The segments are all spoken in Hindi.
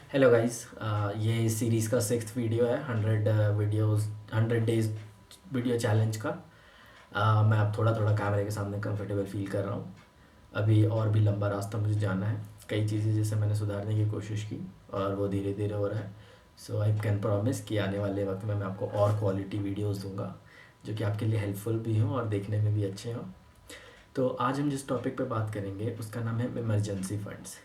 हेलो गाइस, ये इस सीरीज़ का सिक्स्थ वीडियो है। 100 डेज़ वीडियो चैलेंज का। मैं अब थोड़ा थोड़ा कैमरे के सामने कंफर्टेबल फील कर रहा हूँ। अभी और भी लंबा रास्ता मुझे जाना है। कई चीज़ें जैसे मैंने सुधारने की कोशिश की और वो धीरे धीरे हो रहा है। सो आई कैन प्रॉमिस कि आने वाले वक्त में मैं आपको और क्वालिटी वीडियोज़ दूँगा जो कि आपके लिए हेल्पफुल भी हों और देखने में भी अच्छे हों। तो आज हम जिस टॉपिक पे बात करेंगे उसका नाम है इमरजेंसी फंड्स।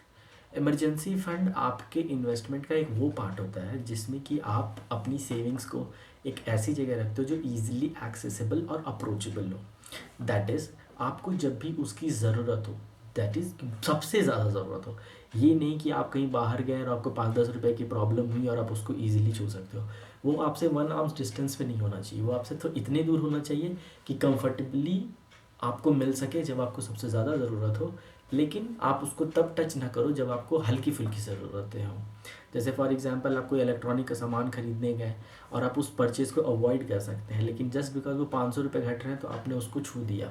इमरजेंसी फंड आपके इन्वेस्टमेंट का एक वो पार्ट होता है जिसमें कि आप अपनी सेविंग्स को एक ऐसी जगह रखते हो जो इजीली एक्सेसिबल और अप्रोचेबल हो। दैट इज़ आपको जब भी उसकी ज़रूरत हो, दैट इज़ सबसे ज़्यादा ज़रूरत हो। ये नहीं कि आप कहीं बाहर गए और आपको 5-10 रुपए की प्रॉब्लम हुई और आप उसको ईजिली छू सकते हो। वो आपसे 1 आर्म्स डिस्टेंस पे नहीं होना चाहिए, वो आपसे तो इतने दूर होना चाहिए कि कंफर्टेबली आपको मिल सके जब आपको सबसे ज़्यादा ज़रूरत हो, लेकिन आप उसको तब टच ना करो जब आपको हल्की फुल्की ज़रूरतें हों। जैसे फॉर एग्जांपल आप कोई इलेक्ट्रॉनिक का सामान खरीदने गए और आप उस परचेज़ को अवॉइड कर सकते हैं, लेकिन जस्ट बिकॉज वो 500 रुपये घट रहे हैं तो आपने उसको छू दिया।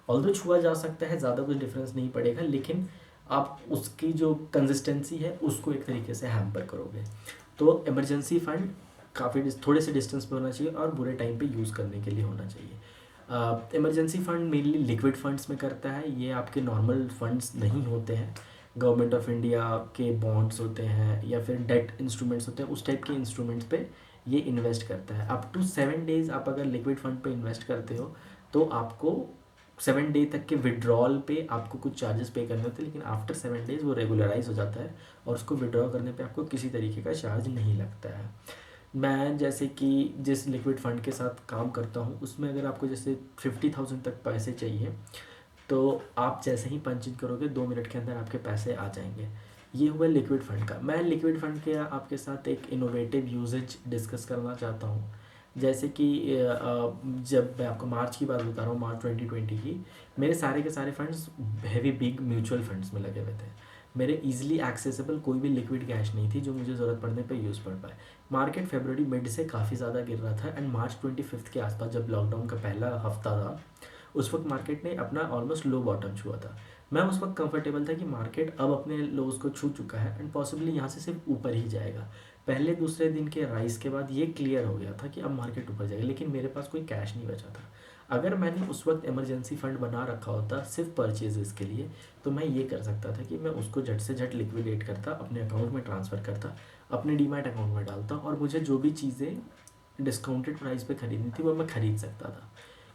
ऑल्दो छुआ जा सकता है, ज़्यादा कुछ डिफरेंस नहीं पड़ेगा, लेकिन आप उसकी जो कंसिस्टेंसी है उसको एक तरीके से हैम्पर करोगे। तो इमरजेंसी फंड काफ़ी थोड़े से डिस्टेंस पे होना चाहिए और बुरे टाइम पे यूज़ करने के लिए होना चाहिए। Emergency fund mainly liquid funds में करता है। ये आपके नॉर्मल फंड्स नहीं होते हैं। गवर्नमेंट ऑफ इंडिया के बॉन्ड्स होते हैं या फिर डेट इंस्ट्रूमेंट्स होते हैं, उस टाइप के इंस्ट्रूमेंट्स पे ये इन्वेस्ट करता है। अप टू 7 डेज़ आप अगर लिक्विड फंड पे इन्वेस्ट करते हो तो आपको 7 डे तक के विड्रॉल पे आपको कुछ चार्जेस पे करने होते हैं, लेकिन आफ्टर 7 डेज़ वो रेगुलराइज हो जाता है और उसको विड्रॉ करने पे आपको किसी तरीके का चार्ज नहीं लगता है। मैं जैसे कि जिस लिक्विड फंड के साथ काम करता हूँ उसमें अगर आपको जैसे 50,000 तक पैसे चाहिए तो आप जैसे ही पंच इन करोगे 2 मिनट के अंदर आपके पैसे आ जाएंगे। ये हुआ लिक्विड फंड का। मैं लिक्विड फंड के आपके साथ एक इनोवेटिव यूजेज डिस्कस करना चाहता हूँ। जैसे कि जब मैं आपको मार्च की बात बता रहा हूँ, मार्च 2020 की, मेरे सारे के सारे funds heavy big mutual funds में लगे हुए थे। मेरे इजीली एक्सेसिबल कोई भी लिक्विड कैश नहीं थी जो मुझे ज़रूरत पड़ने पे यूज़ पड़ पाए। मार्केट फरवरी मिड से काफ़ी ज़्यादा गिर रहा था एंड मार्च 25 के आसपास जब लॉकडाउन का पहला हफ्ता था उस वक्त मार्केट ने अपना ऑलमोस्ट लो बॉटम छुआ था। मैं उस वक्त कंफर्टेबल था कि मार्केट अब अपने लोज को छू चुका है एंड पॉसिबली यहाँ से सिर्फ ऊपर ही जाएगा। पहले दूसरे दिन के राइस के बाद ये क्लियर हो गया था कि अब मार्केट ऊपर जाएगा, लेकिन मेरे पास कोई कैश नहीं बचा था। अगर मैंने उस वक्त इमरजेंसी फंड बना रखा होता सिर्फ परचेजेस के लिए तो मैं ये कर सकता था कि मैं उसको झट से झट लिक्विडेट करता, अपने अकाउंट में ट्रांसफ़र करता, अपने डीमैट अकाउंट में डालता और मुझे जो भी चीज़ें डिस्काउंटेड प्राइस पे खरीदनी थी वो मैं खरीद सकता था,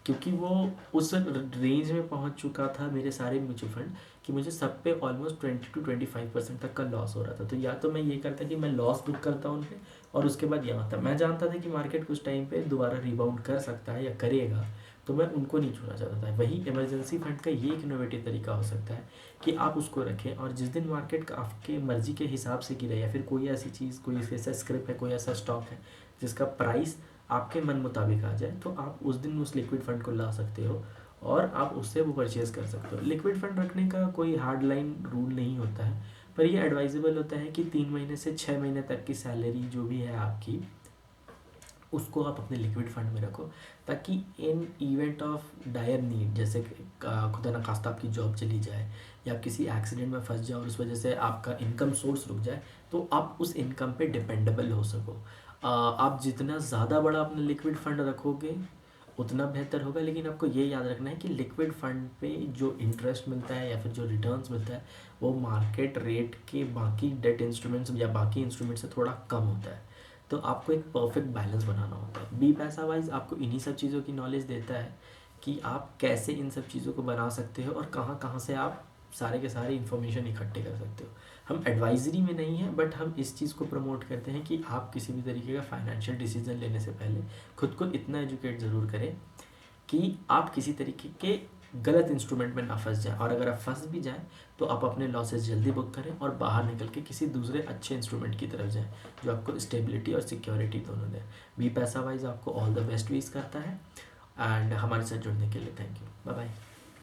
क्योंकि वो उस रेंज में पहुंच चुका था मेरे सारे म्यूचुअल फंड कि मुझे सब पे ऑलमोस्ट 20 to 25% तक का लॉस हो रहा था। तो या तो मैं ये करता कि मैं लॉस बुक करता उन पे और उसके बाद यहाँ था मैं जानता था कि मार्केट कुछ टाइम पे दोबारा रिबाउंड कर सकता है या करेगा, तो मैं उनको नहीं छूना चाहता था। वही इमरजेंसी फंड का ये एक इनोवेटिव तरीका हो सकता है कि आप उसको रखें और जिस दिन मार्केट का आपके मर्जी के हिसाब से गिरे या फिर कोई ऐसी चीज़, कोई ऐसा स्क्रिप्ट है, कोई ऐसा स्टॉक है जिसका प्राइस आपके मन मुताबिक आ जाए, तो आप उस दिन उस लिक्विड फंड को ला सकते हो और आप उससे वो परचेज़ कर सकते हो। लिक्विड फंड रखने का कोई हार्ड लाइन रूल नहीं होता है, पर ये एडवाइजेबल होता है कि 3 महीने से 6 महीने तक की सैलरी जो भी है आपकी, उसको आप अपने लिक्विड फंड में रखो, ताकि इन इवेंट ऑफ डायर नीड, जैसे खुदा न खास्ता आपकी जॉब चली जाए या आप किसी एक्सीडेंट में फंस जाओ और उस वजह से आपका इनकम सोर्स रुक जाए, तो आप उस इनकम पे डिपेंडेबल हो सको। आप जितना ज़्यादा बड़ा अपना लिक्विड फंड रखोगे उतना बेहतर होगा, लेकिन आपको ये याद रखना है कि लिक्विड फंड पे जो इंटरेस्ट मिलता है या फिर जो रिटर्न्स मिलता है वो मार्केट रेट के बाकी डेट इंस्ट्रूमेंट्स या बाकी इंस्ट्रूमेंट से थोड़ा कम होता है। तो आपको एक परफेक्ट बैलेंस बनाना होता है। बी पैसा वाइज आपको इन्हीं सब चीज़ों की नॉलेज देता है कि आप कैसे इन सब चीज़ों को बना सकते हो और कहाँ कहाँ से आप सारे के सारे इन्फॉर्मेशन इकट्ठे कर सकते हो। हम एडवाइजरी में नहीं है, बट हम इस चीज़ को प्रमोट करते हैं कि आप किसी भी तरीके का फाइनेंशियल डिसीजन लेने से पहले खुद को इतना एजुकेट ज़रूर करें कि आप किसी तरीके के गलत इंस्ट्रूमेंट में ना फंस जाएं, और अगर आप फंस भी जाएं तो आप अपने लॉसेस जल्दी बुक करें और बाहर निकल के किसी दूसरे अच्छे इंस्ट्रूमेंट की तरफ जाएं जो आपको स्टेबिलिटी और सिक्योरिटी दोनों दें। बी पैसा वाइज आपको ऑल द बेस्ट विश करता है एंड हमारे साथ जुड़ने के लिए थैंक यू। Bye bye.